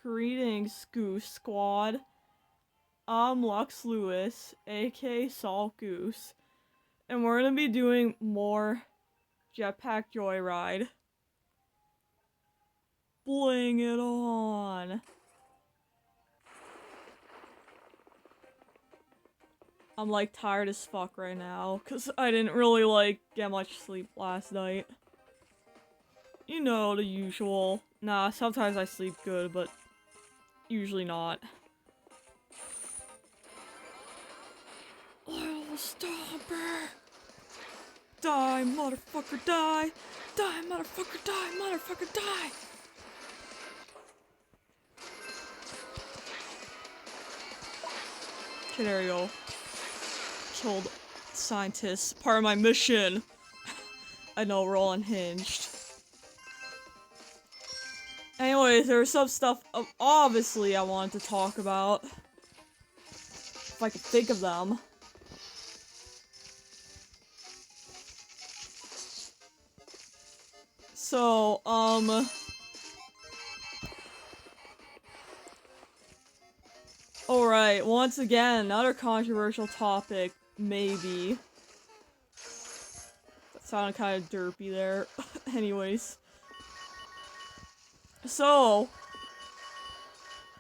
Greetings, Goose Squad. I'm Lux Lewis, aka Salt Goose, and we're gonna be doing more Jetpack Joyride. Bling it on! I'm like tired as fuck right now, cause I didn't really get much sleep last night. You know, the usual. Nah, sometimes I sleep good, but usually not. Little stomper! Die, motherfucker, die! Die, motherfucker, die! Motherfucker, die! Okay, there you go. Killed scientists. Part of my mission. I know, we're all unhinged. Anyways, there's some stuff obviously I wanted to talk about. If I could think of them. So, alright, once again, another controversial topic, maybe. That sounded kind of derpy there. Anyways. So,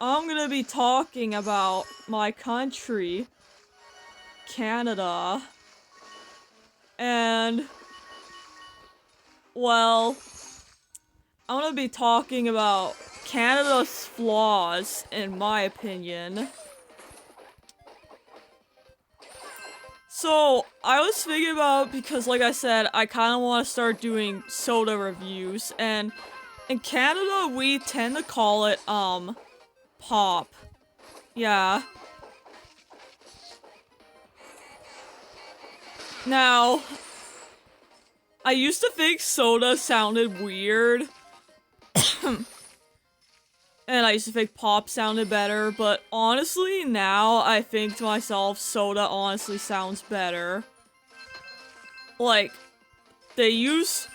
I'm gonna be talking about my country, Canada, and, well, I'm gonna be talking about Canada's flaws, in my opinion. So, I was thinking about, because like I said, I kind of want to start doing soda reviews, and in Canada, we tend to call it, pop. Yeah. Now, I used to think soda sounded weird. And I used to think pop sounded better, but honestly, now I think to myself, soda honestly sounds better. Like, they use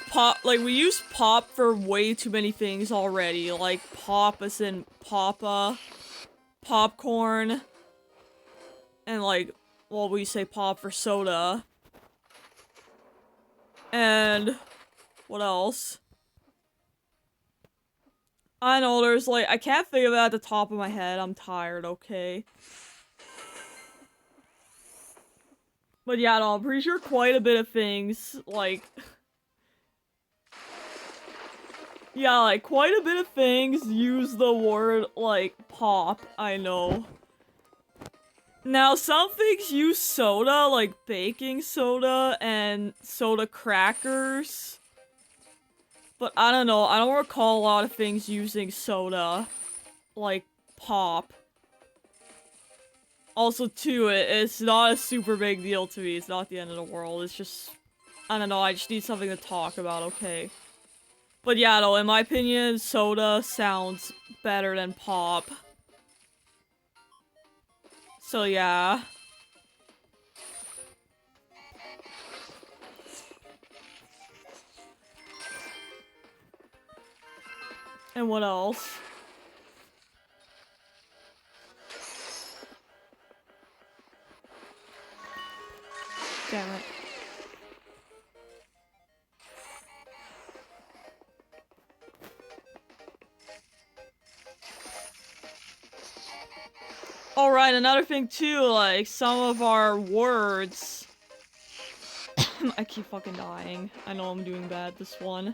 pop, like, we use pop for way too many things already. Like, pop as in papa, popcorn, and like, well, we say pop for soda. And what else? I know there's like, I can't think of it at the top of my head. I'm tired, okay? But yeah, no, I'm pretty sure quite a bit of things, like... yeah, like, quite a bit of things use the word, like, pop, I know. Now, some things use soda, like baking soda and soda crackers. But I don't know, I don't recall a lot of things using soda, like pop. Also, too, it's not a super big deal to me, it's not the end of the world, it's just, I don't know, I just need something to talk about, okay? But yeah, no, in my opinion, soda sounds better than pop. So yeah. And what else? Damn it. Alright, another thing too, like, some of our words... I keep fucking dying. I know I'm doing bad this one.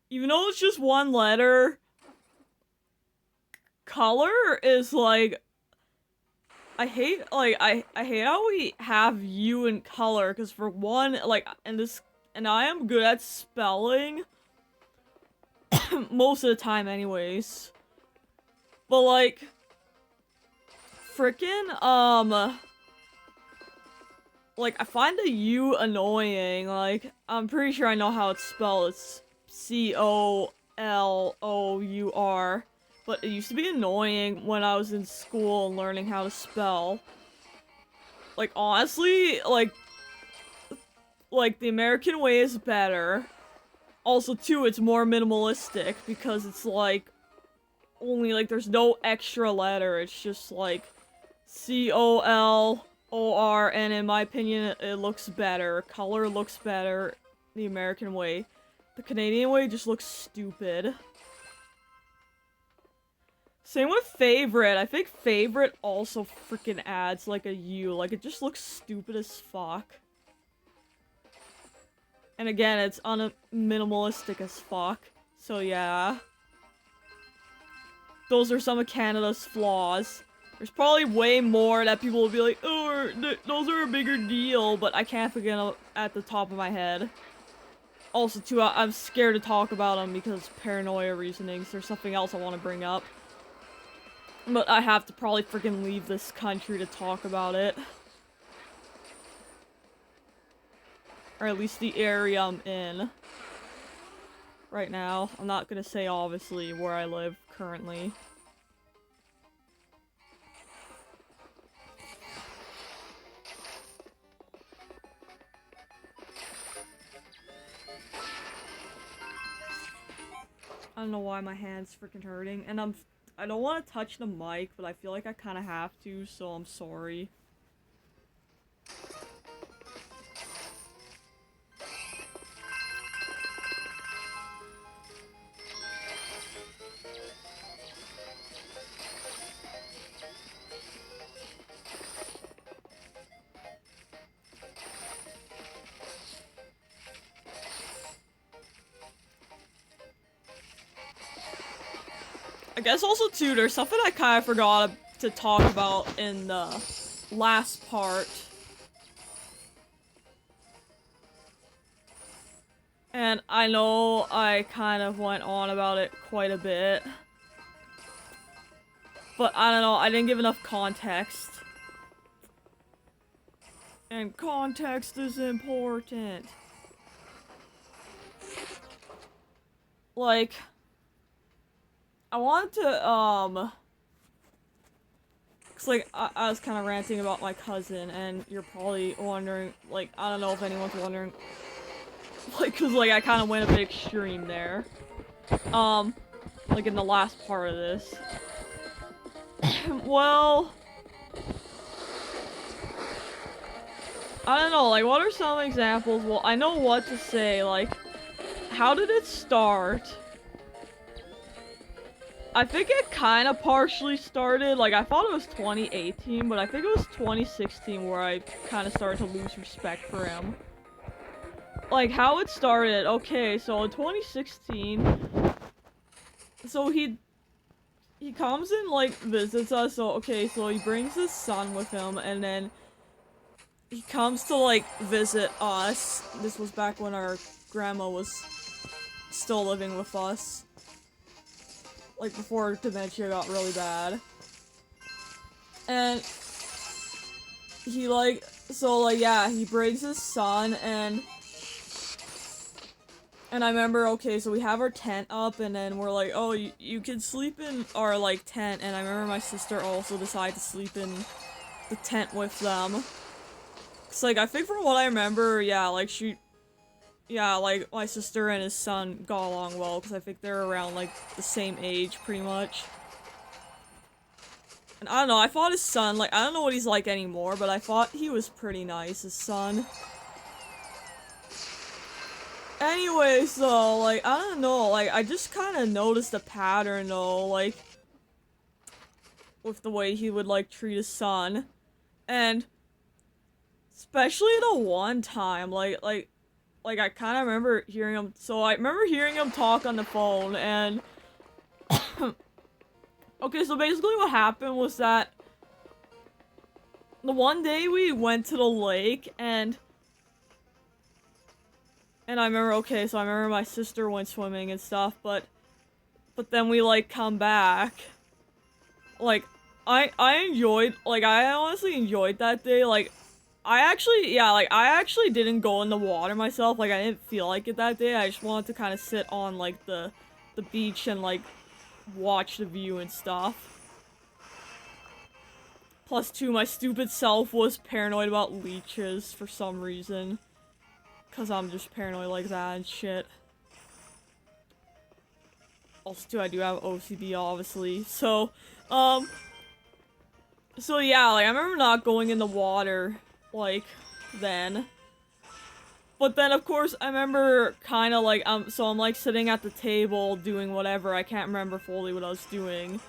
Even though it's just one letter, color is like... I hate how we have U in color, because for one, like, and I am good at spelling. Most of the time anyways. But like, frickin', like, I find the U annoying, like, I'm pretty sure I know how it's spelled, it's C-O-L-O-U-R, but it used to be annoying when I was in school and learning how to spell. Like, honestly, like, the American way is better. Also, too, it's more minimalistic because it's, like, only, like, there's no extra letter. It's just, like, C-O-L-O-R, and in my opinion, it looks better. Color looks better the American way. The Canadian way just looks stupid. Same with favorite. I think favorite also freaking adds, like, a U. Like, it just looks stupid as fuck. And again, it's minimalistic as fuck. So yeah. Those are some of Canada's flaws. There's probably way more that people will be like, oh, those are a bigger deal, but I can't forget them at the top of my head. Also, too, I'm scared to talk about them because paranoia reasonings. There's something else I want to bring up. But I have to probably freaking leave this country to talk about it. Or at least the area I'm in. Right now. I'm not gonna say, obviously, where I live currently. I don't know why my hand's freaking hurting, and I don't want to touch the mic, but I feel like I kind of have to, so I'm sorry. I guess also too, there's something I kind of forgot to talk about in the last part. And I know I kind of went on about it quite a bit. But I don't know, I didn't give enough context. And context is important. Like, I wanted to, cause like, I was kind of ranting about my cousin, and you're probably wondering, like, I don't know if anyone's wondering, like, cause like, I kind of went a bit extreme there. Like in the last part of this. Well, I don't know, like, what are some examples? Well, I know what to say, like, how did it start? I think it kind of partially started, like, I thought it was 2018, but I think it was 2016 where I kind of started to lose respect for him. Like, how it started, okay, so in 2016, so he comes and, like, visits us, so, okay, so he brings his son with him, and then he comes to, like, visit us. This was back when our grandma was still living with us. Like, before dementia got really bad. And he, like, so, like, yeah, he brings his son, and I remember, okay, so we have our tent up, and then we're like, oh, you can sleep in our, like, tent, and I remember my sister also decided to sleep in the tent with them. It's like, I think from what I remember, yeah, like, yeah, like, my sister and his son got along well, because I think they're around, like, the same age, pretty much. And I don't know, I thought his son, like, I don't know what he's like anymore, but I thought he was pretty nice, his son. Anyway, so, like, I don't know, like, I just kind of noticed a pattern, though, like, with the way he would, like, treat his son. And especially the one time, like, I kind of remember hearing him, so I remember hearing him talk on the phone, and okay, so basically what happened was that the one day we went to the lake, and I remember, okay, so I remember my sister went swimming and stuff, but then we, like, come back. Like, I enjoyed, like, I honestly enjoyed that day, like, I actually didn't go in the water myself, like, I didn't feel like it that day, I just wanted to kind of sit on, like, the beach and, like, watch the view and stuff. Plus 2, my stupid self was paranoid about leeches for some reason. Cause I'm just paranoid like that and shit. Also, too, I do have OCD, obviously. So yeah, like, I remember not going in the water, like, then. But then, of course, I remember kinda, like, so I'm, like, sitting at the table doing whatever. I can't remember fully what I was doing.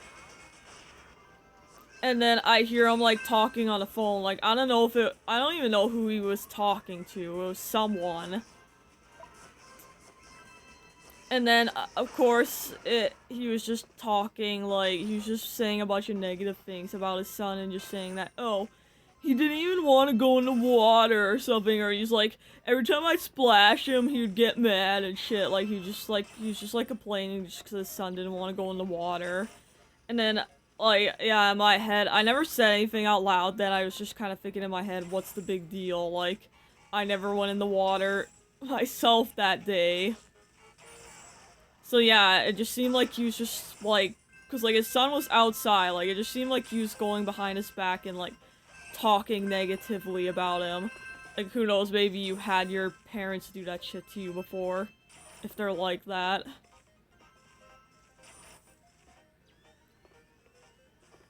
And then I hear him, like, talking on the phone. Like, I don't know if I don't even know who he was talking to. It was someone. And then, of course, he was just talking, like, he was just saying a bunch of negative things about his son and just saying that, oh, he didn't even want to go in the water or something, or he's like, every time I splash him, he would get mad and shit, like, he was just, like, complaining just because his son didn't want to go in the water. And then, like, yeah, in my head, I never said anything out loud then, I was just kind of thinking in my head, what's the big deal, like, I never went in the water myself that day. So yeah, it just seemed like he was just, like, because, like, his son was outside, like, it just seemed like he was going behind his back and, like, talking negatively about him. Like, who knows, maybe you had your parents do that shit to you before, if they're like that.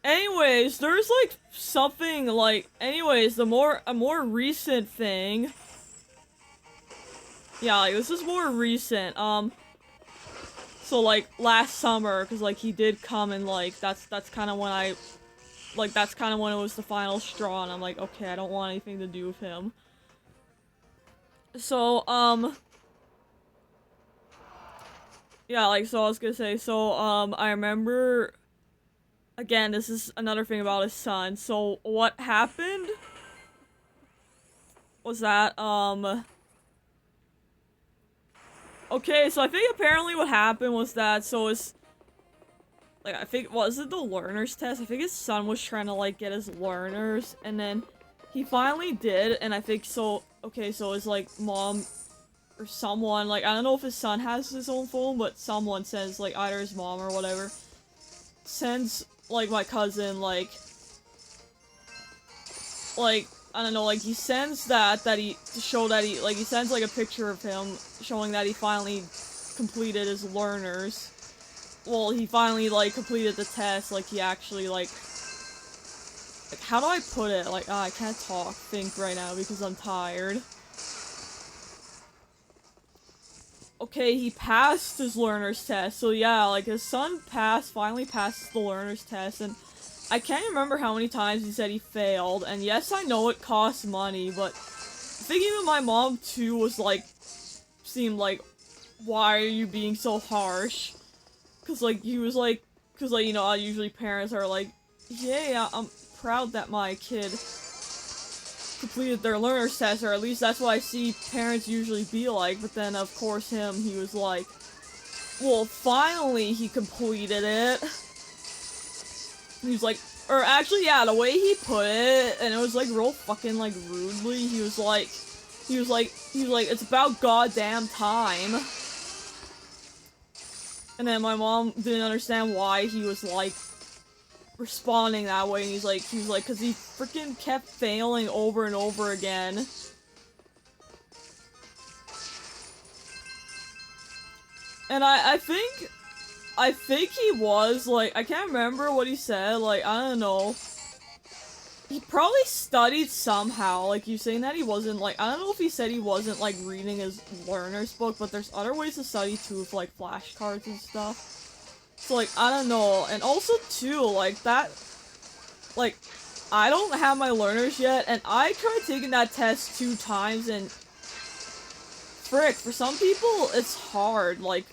Anyways, there's, like, something, like, anyways, a more recent thing. Yeah, like, this is more recent, so, like, last summer, because, like, he did come and, like, that's kind of when that's kind of when it was the final straw, and I'm like, okay, I don't want anything to do with him. So, yeah, like, so I was gonna say, so, I remember, again, this is another thing about his son, so what happened was that, okay, so I think apparently what happened was that, so it's, like, I think, was it the learner's test? I think his son was trying to, like, get his learners, and then he finally did, and I think, so, okay, so his, like, mom, or someone, like, I don't know if his son has his own phone, but someone says, like, either his mom or whatever, sends, like, my cousin, like, I don't know, like, he sends to show that he sends, like, a picture of him showing that he finally completed his learners. Well, he finally, like, completed the test, like, he actually, like, how do I put it? Like, I can't think right now because I'm tired. Okay, he passed his learner's test, so yeah, like, his son finally passed the learner's test, and I can't remember how many times he said he failed, and yes, I know it costs money, but thinking of my mom, too, was, like, seemed like, why are you being so harsh? Cause, like, he was, like, cause, like, you know, usually parents are, like, yeah, I'm proud that my kid completed their learner's test, or at least that's what I see parents usually be like, but then, of course, he was like, well, finally he completed it. He was like, or actually, yeah, the way he put it, and it was, like, real fucking, like, rudely, he was like, it's about goddamn time. And then my mom didn't understand why he was, like, responding that way, and he was like, cause he freaking kept failing over and over again. And I think he was, like, I can't remember what he said, like, I don't know. He probably studied somehow, like, he was saying that he wasn't, like, I don't know if he said he wasn't, like, reading his learner's book, but there's other ways to study, too, with, like, flashcards and stuff. So, like, I don't know, and also, too, like, that, like, I don't have my learners yet, and I tried taking that test 2 times, and frick, for some people, it's hard, like,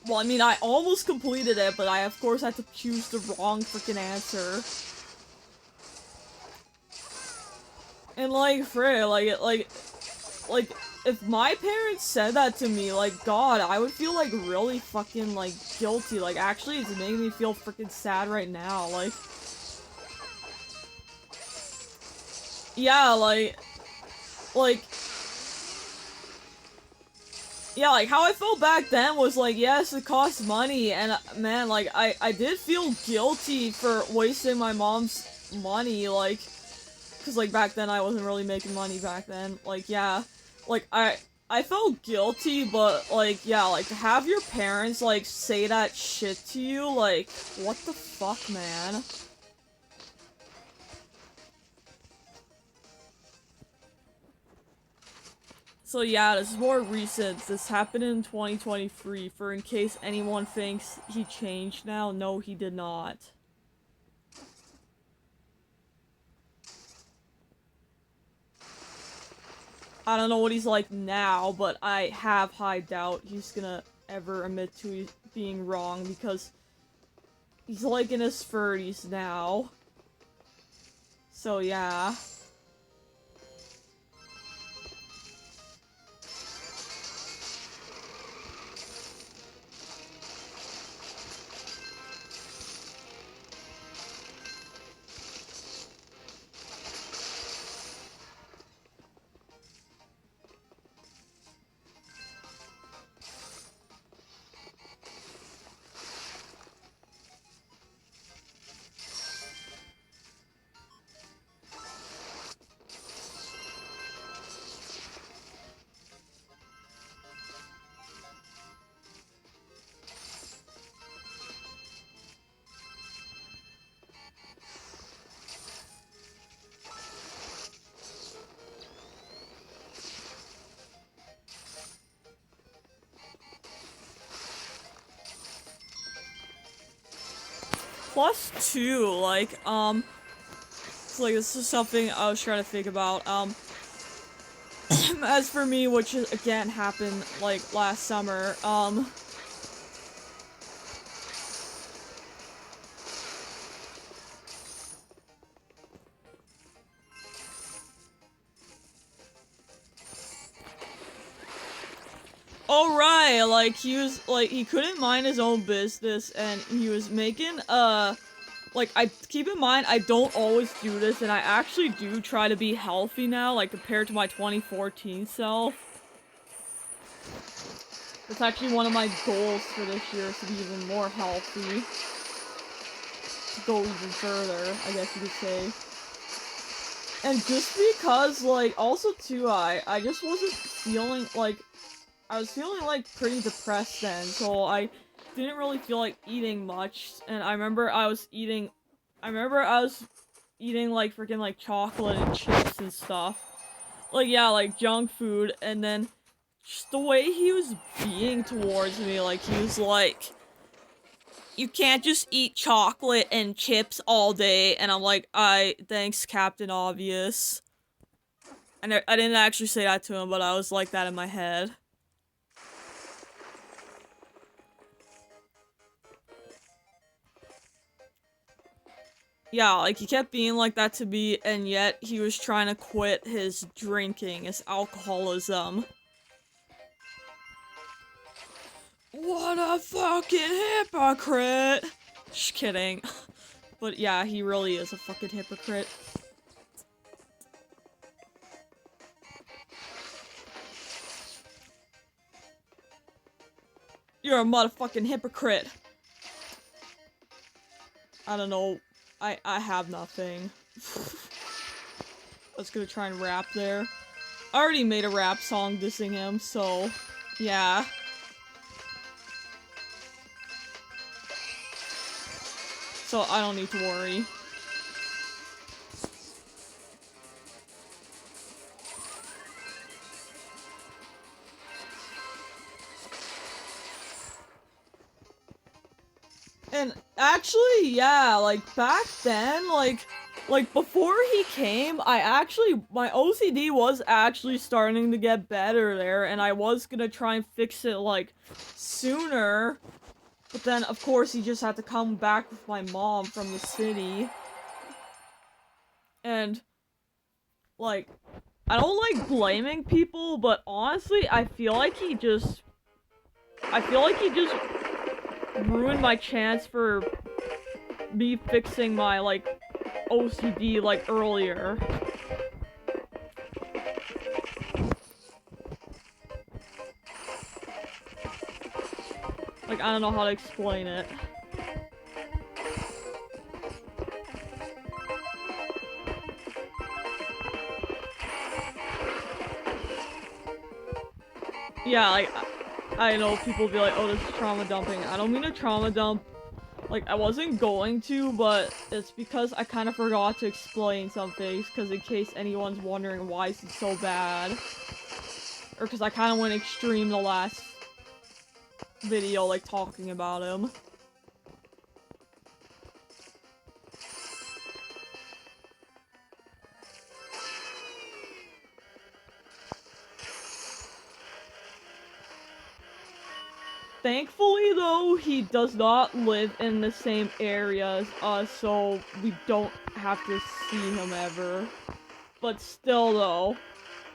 well, I mean, I almost completed it, but I, of course, had to choose the wrong freaking answer. And, like, frick, like, if my parents said that to me, like, God, I would feel, like, really fucking, like, guilty. Like, actually, it's making me feel freaking sad right now, like. Yeah, like, yeah, like, how I felt back then was, like, yes, it costs money, and, man, like, I did feel guilty for wasting my mom's, money, like, cause like back then I wasn't really making money back then. Like, yeah, like I felt guilty, but like, yeah, like to have your parents like say that shit to you, like, what the fuck, man? So yeah, this is more recent. This happened in 2023, for in case anyone thinks he changed now. No, he did not. I don't know what he's like now, but I have high doubt he's gonna ever admit to being wrong, because he's like in his 30s now. So yeah. +2, like, so like, this is something I was trying to think about, as for me, which is, again, happened, like, last summer, oh right, like, he was, like, he couldn't mind his own business, and he was making, like, keep in mind, I don't always do this, and I actually do try to be healthy now, like, compared to my 2014 self. It's actually one of my goals for this year, is to be even more healthy. To go even further, I guess you could say. And just because, like, also too, I just wasn't feeling, like, I was feeling, like, pretty depressed then, so I didn't really feel like eating much, and I remember I was eating, like, freaking, like, chocolate and chips and stuff. Like, yeah, like, junk food, and then just the way he was being towards me, like, he was like, you can't just eat chocolate and chips all day, and I'm like, thanks, Captain Obvious. And I didn't actually say that to him, but I was like that in my head. Yeah, like, he kept being like that to me, and yet he was trying to quit his drinking, his alcoholism. What a fucking hypocrite! Just kidding. But yeah, he really is a fucking hypocrite. You're a motherfucking hypocrite. I don't know. I have nothing. I was gonna try and rap there. I already made a rap song dissing him, so yeah. So I don't need to worry. And actually, yeah, like, back then, like, before he came, my OCD was actually starting to get better there, and I was gonna try and fix it, like, sooner. But then, of course, he just had to come back with my mom from the city. And, like, I don't like blaming people, but honestly, I feel like he just ruined my chance for me fixing my, like, OCD, like, earlier. Like, I don't know how to explain it. Yeah, like, I know people be like, oh, this is trauma dumping. I don't mean to trauma dump. Like, I wasn't going to, but it's because I kind of forgot to explain some things, because in case anyone's wondering why is he so bad. Or because I kind of went extreme the last video, like, talking about him. Thankfully, though, he does not live in the same area as us, so we don't have to see him ever. But still, though,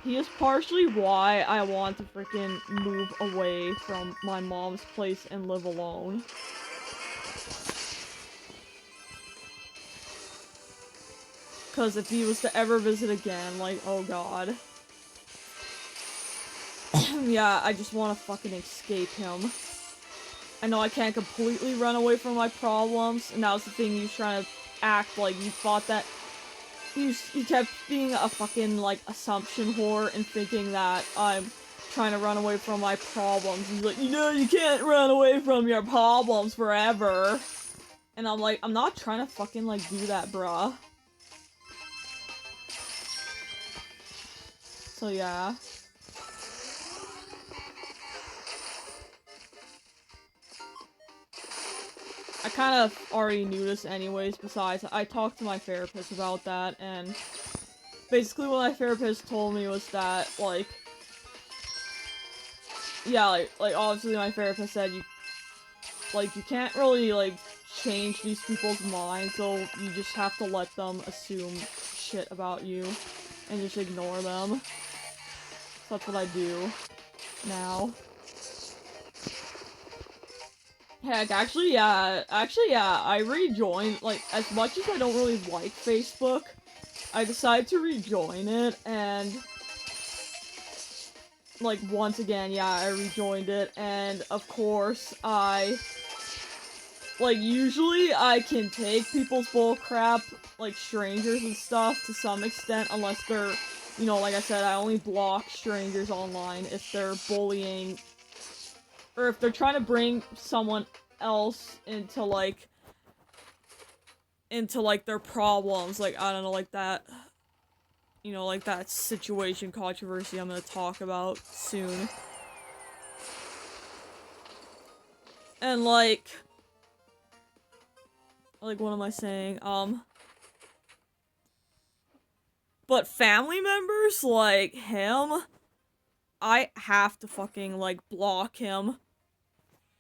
he is partially why I want to freaking move away from my mom's place and live alone. Because if he was to ever visit again, like, oh god. Yeah, I just want to fucking escape him. I know I can't completely run away from my problems, and that was the thing, he was trying to act like you thought that he kept being a fucking, like, assumption whore and thinking that I'm trying to run away from my problems. He's like, you know, you can't run away from your problems forever. And I'm like, I'm not trying to fucking, like, do that, bruh. So, yeah. I kind of already knew this anyways, besides, I talked to my therapist about that, and basically what my therapist told me was that, like, yeah, like obviously my therapist said you can't really, like, change these people's minds, so you just have to let them assume shit about you, and just ignore them. So that's what I do now. Heck, actually, yeah, I rejoined, like, as much as I don't really like Facebook, I decided to rejoin it, and, like, once again, yeah, I rejoined it, and, of course, usually I can take people's bullcrap, like, strangers and stuff, to some extent, unless they're, you know, like I said, I only block strangers online if they're bullying, or if they're trying to bring someone else into, like, their problems, like, I don't know, like that, you know, like that situation controversy I'm gonna talk about soon. And, like, what am I saying? But family members, like him, I have to fucking, like, block him.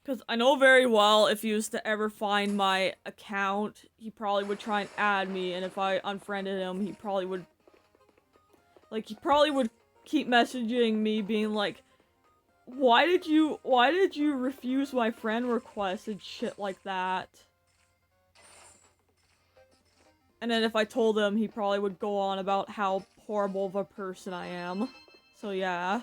Because I know very well if he was to ever find my account, he probably would try and add me, and if I unfriended him, he probably would keep messaging me being like, why did you refuse my friend request and shit like that? And then if I told him, he probably would go on about how horrible of a person I am. So yeah.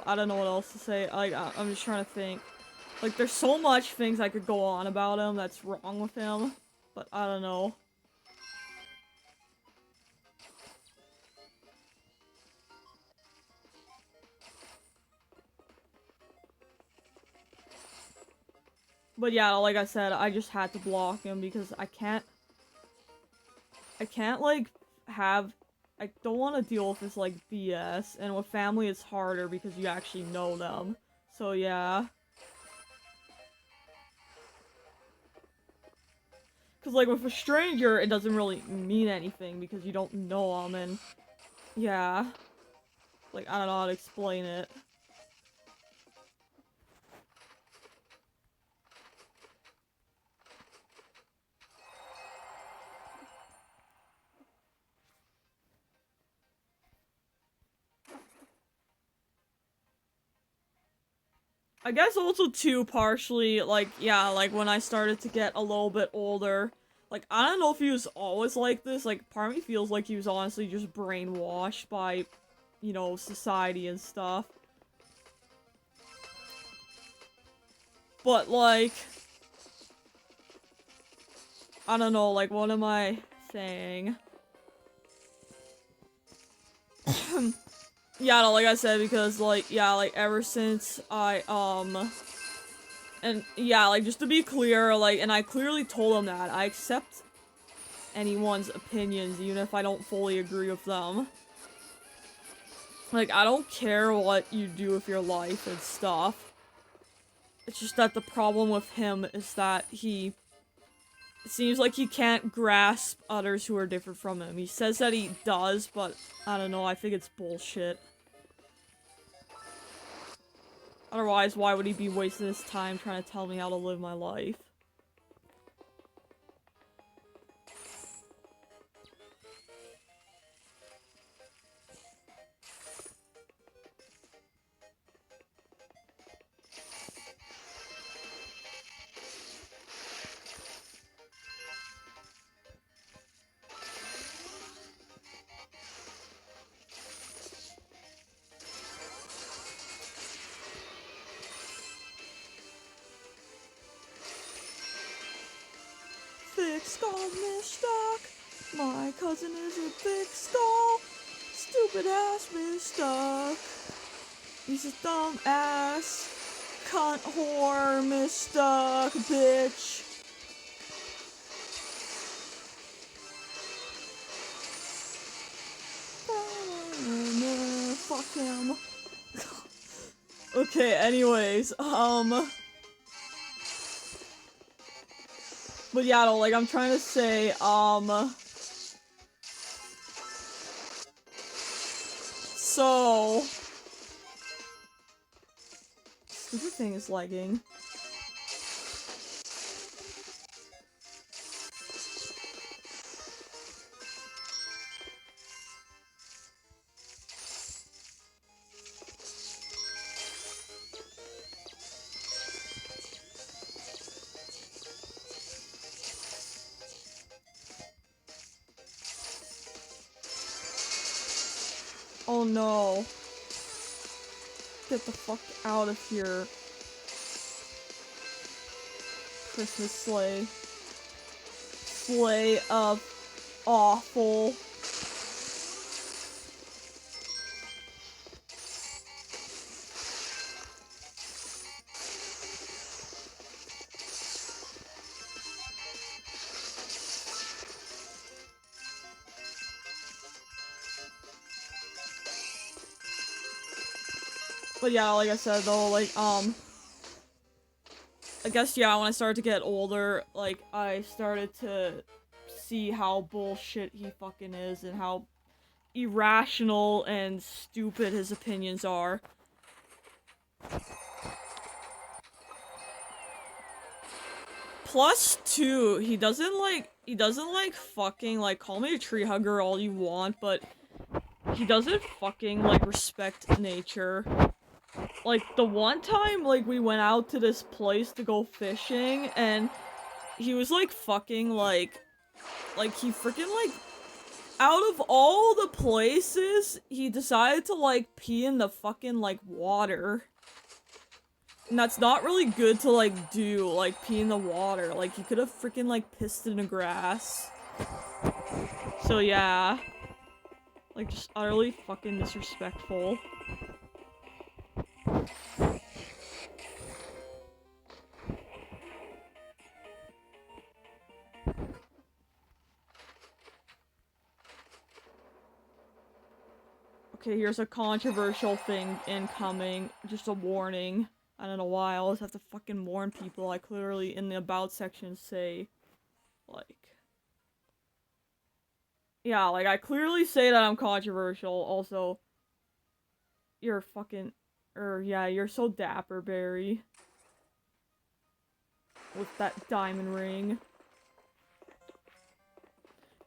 I don't know what else to say. Like, I'm just trying to think. Like, there's so much things I could go on about him that's wrong with him, but I don't know. But yeah, like I said, I just had to block him because I can't, like, I don't want to deal with this, like, BS, and with family it's harder because you actually know them. So yeah. Cause like with a stranger, it doesn't really mean anything because you don't know them and yeah. Like, I don't know how to explain it. I guess also too, partially, like, yeah, like when I started to get a little bit older, like, I don't know if he was always like this, like, part of me feels like he was honestly just brainwashed by, you know, society and stuff. But, like, I don't know, like, what am I saying? Yeah, no, like I said, because, like, yeah, like, ever since I, and, yeah, like, just to be clear, like, and I clearly told him that, I accept anyone's opinions, even if I don't fully agree with them. Like, I don't care what you do with your life and stuff. It's just that the problem with him is that it seems like he can't grasp others who are different from him. He says that he does, but I don't know, I think it's bullshit. Otherwise, why would he be wasting his time trying to tell me how to live my life? Thick skull mistock. My cousin is a thick skull. Stupid ass mistock. He's a dumb ass. Cunt whore mistock bitch. Fuck him. Okay, anyways, but yeah, no, like, I'm trying to say, so... Stupid thing is lagging. Oh no. Get the fuck out of here. Christmas sleigh. Sleigh of awful. But yeah, like I said though, like, I guess, yeah, when I started to get older, like, I started to see how bullshit he fucking is and how irrational and stupid his opinions are. Plus, two, he doesn't like fucking, like, call me a tree hugger all you want, but he doesn't fucking, like, respect nature. Like, the one time, like, we went out to this place to go fishing, and he was, like, fucking, like, he freaking, like, out of all the places, he decided to, like, pee in the fucking, like, water. And that's not really good to, like, do, like, pee in the water. Like, he could have freaking, like, pissed in the grass. So, yeah. Like, just utterly fucking disrespectful. Okay, here's a controversial thing incoming. Just a warning. I don't know why I always have to fucking warn people. I clearly, in the about section, say Like, yeah, like, I clearly say that I'm controversial. Also, you're fucking, yeah, you're so dapper, Barry. With that diamond ring.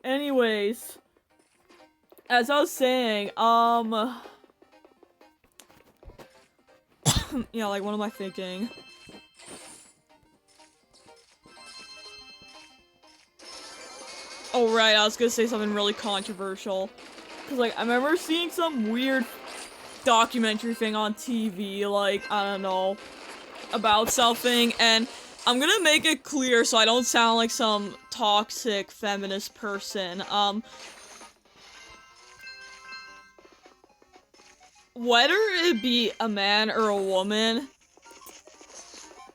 Anyways, as I was saying, yeah, like, what am I thinking? Oh, right, I was gonna say something really controversial. Cause, like, I remember seeing some weird documentary thing on TV, like, I don't know, about something, and I'm gonna make it clear so I don't sound like some toxic feminist person. Whether it be a man or a woman,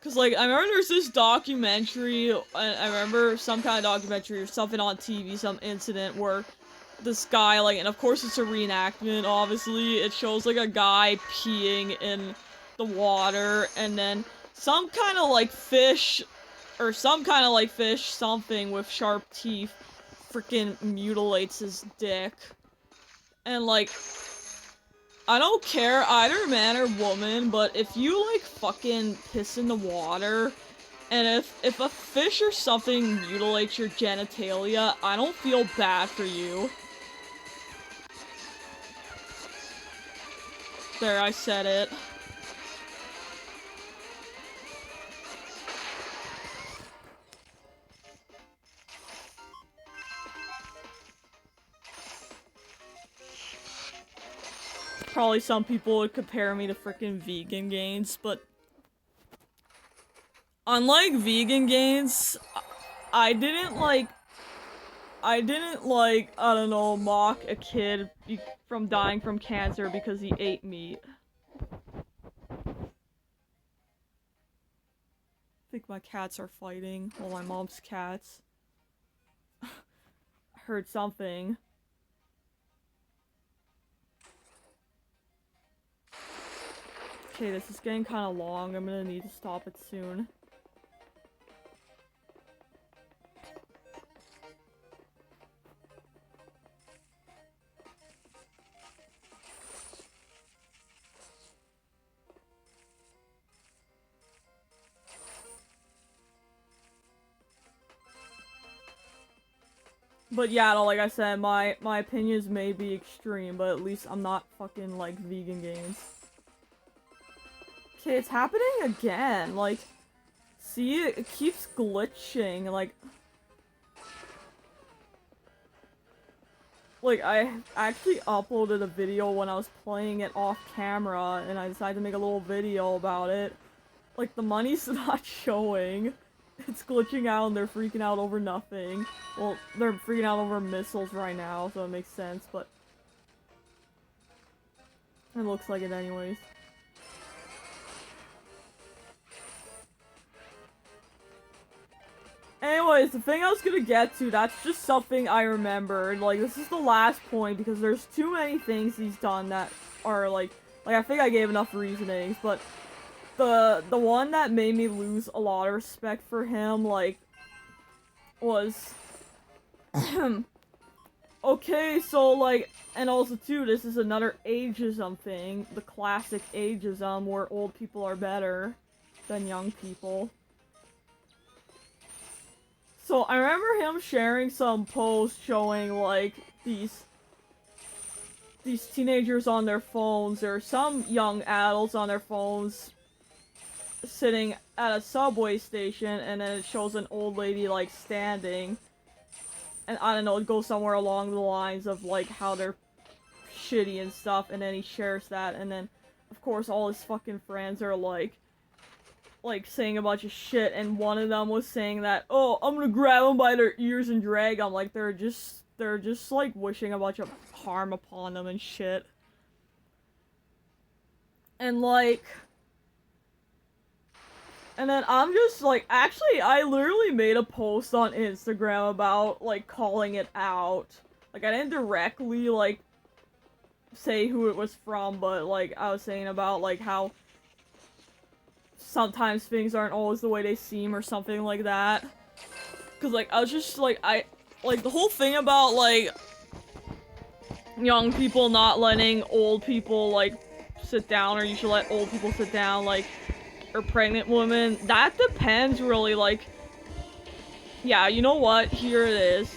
cause, like, I remember there's this documentary, I remember some kind of documentary or something on TV, some incident where this guy, like, and of course it's a reenactment, obviously, it shows, like, a guy peeing in the water, and then some kind of, like, fish, or some kind of, like, fish, something with sharp teeth, freaking mutilates his dick. And, like, I don't care, either man or woman, but if you, like, fucking piss in the water, and if a fish or something mutilates your genitalia, I don't feel bad for you. There, I said it. Probably some people would compare me to freaking Vegan Gains, but unlike Vegan Gains, I didn't like, I don't know, mock a kid from dying from cancer because he ate meat. I think my cats are fighting. Well, my mom's cats. I heard something. Okay, this is getting kind of long. I'm gonna need to stop it soon. But yeah, no, like I said, my opinions may be extreme, but at least I'm not fucking, like, Vegan Gains. Okay, it's happening again, like, see, it keeps glitching, like, I actually uploaded a video when I was playing it off camera, and I decided to make a little video about it. Like, the money's not showing. It's glitching out and they're freaking out over nothing. Well, they're freaking out over missiles right now, so it makes sense, but it looks like it anyways. Anyways, the thing I was gonna get to, that's just something I remembered. Like, this is the last point because there's too many things he's done that are, like, I think I gave enough reasonings, but the one that made me lose a lot of respect for him, like, was... Okay, so, like, and also, too, this is another ageism thing. The classic ageism where old people are better than young people. So, I remember him sharing some posts showing, like, these teenagers on their phones, or some young adults on their phones, sitting at a subway station, and then it shows an old lady, like, standing. And I don't know, it goes somewhere along the lines of, like, how they're shitty and stuff, and then he shares that, and then, of course, all his fucking friends are, like, saying a bunch of shit, and one of them was saying that, oh, I'm gonna grab them by their ears and drag them, like, they're just, like, wishing a bunch of harm upon them and shit. And, like... And then I'm just, like, actually, I literally made a post on Instagram about, like, calling it out. Like, I didn't directly, like, say who it was from, but, like, I was saying about, like, how sometimes things aren't always the way they seem or something like that. Cause, like, I was just, like, like, the whole thing about, like, young people not letting old people, like, sit down, or you should let old people sit down, like, or pregnant women, that depends, really, like, yeah, you know what? Here it is.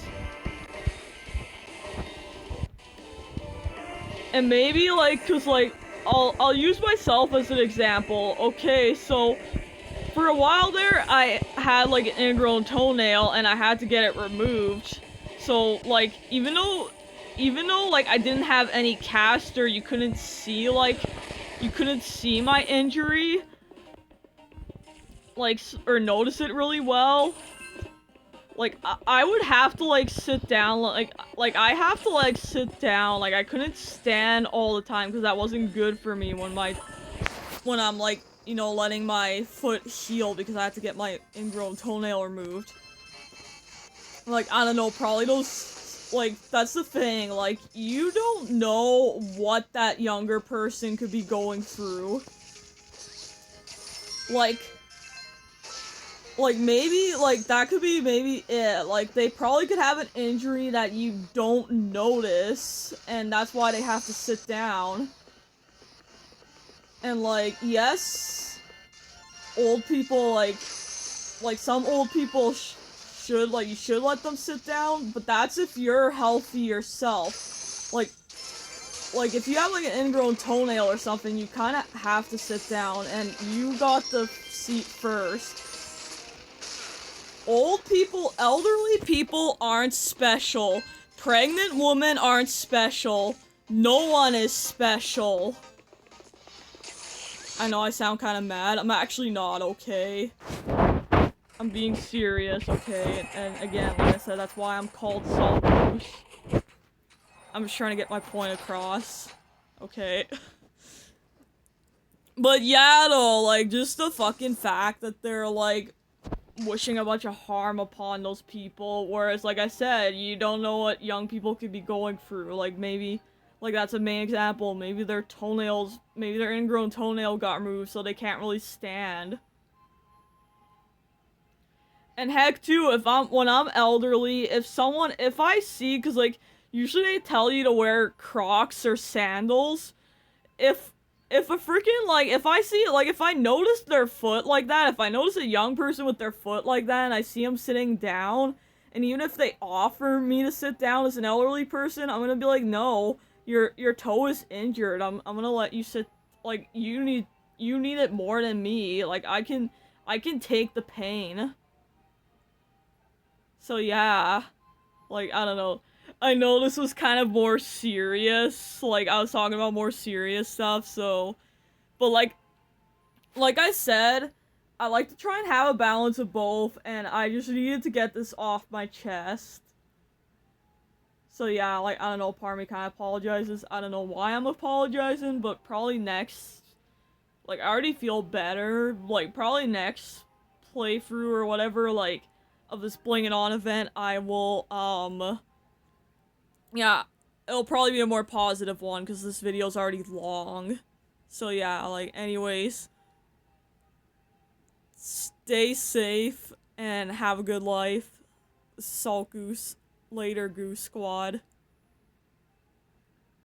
And maybe, like, cause, like, I'll use myself as an example. Okay, so, for a while there, I had, like, an ingrown toenail, and I had to get it removed. So, like, even though, like, I didn't have any cast, or you couldn't see, like, you couldn't see my injury, like, or notice it really well, like, I would have to, like, sit down, like, I have to, like, sit down, like, I couldn't stand all the time, because that wasn't good for me when I'm, like, you know, letting my foot heal, because I had to get my ingrown toenail removed. Like, I don't know, probably those, like, that's the thing, like, you don't know what that younger person could be going through. Like, maybe, like, that could be maybe it. Like, they probably could have an injury that you don't notice, and that's why they have to sit down. And, like, yes, old people, like, some old people should, like, you should let them sit down, but that's if you're healthy yourself. Like, if you have, like, an ingrown toenail or something, you kind of have to sit down, and you got the seat first. Old people, elderly people aren't special. Pregnant women aren't special. No one is special. I know I sound kind of mad. I'm actually not, okay? I'm being serious, okay? And again, like I said, that's why I'm called Salt Goose. I'm just trying to get my point across. Okay? But yeah, though, like, just the fucking fact that they're, like, wishing a bunch of harm upon those people, whereas, like I said, you don't know what young people could be going through. Like, maybe, like, that's a main example, maybe their toenails, maybe their ingrown toenail got removed, so they can't really stand. And heck, too, when I'm elderly, if I see, because, like, usually they tell you to wear Crocs or sandals, if a freaking, like, if I see, like, if I notice their foot like that, if I notice a young person with their foot like that, and I see them sitting down, and even if they offer me to sit down as an elderly person, I'm gonna be like, no, your toe is injured, I'm gonna let you sit, like, you need it more than me, like, I can take the pain. So yeah, like, I don't know. I know this was kind of more serious, like, I was talking about more serious stuff, so, but, like I said, I like to try and have a balance of both, and I just needed to get this off my chest. So yeah, like, I don't know, part of me kind of apologizes. I don't know why I'm apologizing, but probably next, like, I already feel better, like, probably next playthrough or whatever, like, of this Bling It On event, I will, yeah, it'll probably be a more positive one, because this video's already long. So yeah, like, anyways, stay safe, and have a good life. Salt Goose. Later, Goose Squad.